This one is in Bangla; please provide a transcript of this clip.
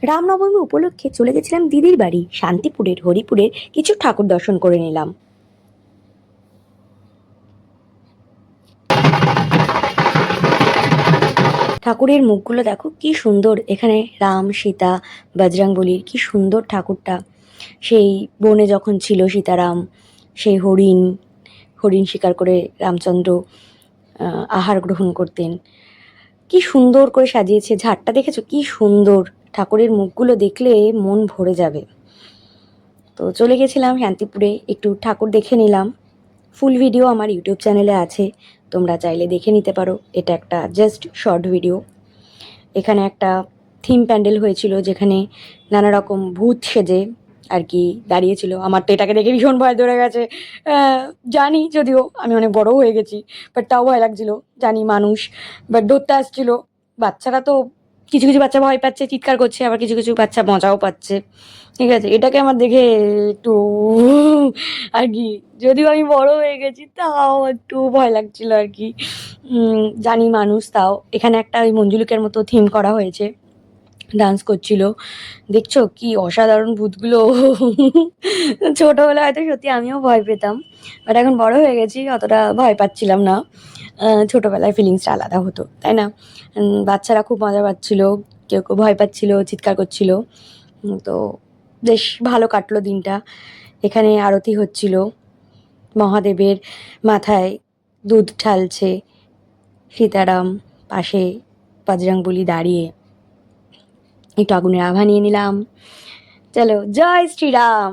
রামনবমী উপলক্ষে চলে গেছিলাম দিদির বাড়ি শান্তিপুরের হরিপুরের কিছু ঠাকুর দর্শন করে নিলাম। ঠাকুরের মুখগুলো দেখো কি সুন্দর, এখানে রাম সীতা বজরংবলীর কি সুন্দর ঠাকুরটা। সেই বনে যখন ছিল সীতারাম, সেই হরিণ হরিণ শিকার করে রামচন্দ্র আহার গ্রহণ করতেন। কি সুন্দর করে সাজিয়েছে, ঝাড়টা দেখেছো কি সুন্দর। ঠাকুরের মুখগুলো দেখলে মন ভরে যাবে। তো চলে গেছিলাম শান্তিপুরে, একটু ঠাকুর দেখে নিলাম। ফুল ভিডিও আমার ইউটিউব চ্যানেলে আছে, তোমরা চাইলে দেখে নিতে পারো। এটা একটা জাস্ট শর্ট ভিডিও। এখানে একটা থিম প্যান্ডেল হয়েছিল যেখানে নানা রকম ভূত সেজে আর কি দাঁড়িয়েছিল। আমার তো এটাকে দেখে ভীষণ ভয় ধরে গেছে। জানি যদিও আমি অনেক বড় হয়ে গেছি, বাট তাও ভয় লাগছিল। জানি মানুষ, বাট ধরতে আসছিল। বাচ্চারা তো কিছু কিছু বাচ্চা ভয় পাচ্ছে, চিৎকার করছে, আবার কিছু কিছু বাচ্চা মজাও পাচ্ছে। ঠিক আছে, এটাকে আমার দেখে একটু আর কি, যদিও আমি বড় হয়ে গেছি তাও একটু ভয় লাগছিল আর কি। জানি মানুষ, তাও এখানে একটা ওই মঞ্জুলিকার মতো থিম করা হয়েছে, ডান্স করছিল। দেখছো কি অসাধারণ ভূতগুলো। ছোটবেলায় হয়তো সত্যি আমিও ভয় পেতাম, বাট এখন বড় হয়ে গেছি অতটা ভয় পাচ্ছিলাম না। ছোটবেলায় ফিলিংসটা আলাদা হতো, তাই না? বাচ্চারা খুব মজা পাচ্ছিল, কেউ কেউ ভয় পাচ্ছিল, চিৎকার করছিল। তো বেশ ভালো কাটলো দিনটা। এখানে আরতি হচ্ছিল, মহাদেবের মাথায় দুধ ঢালছে সীতারাম, পাশে বজরংবলী দাঁড়িয়ে। একটু আগুনের আভা নিয়ে নিলাম। চলো, জয় শ্রীরাম।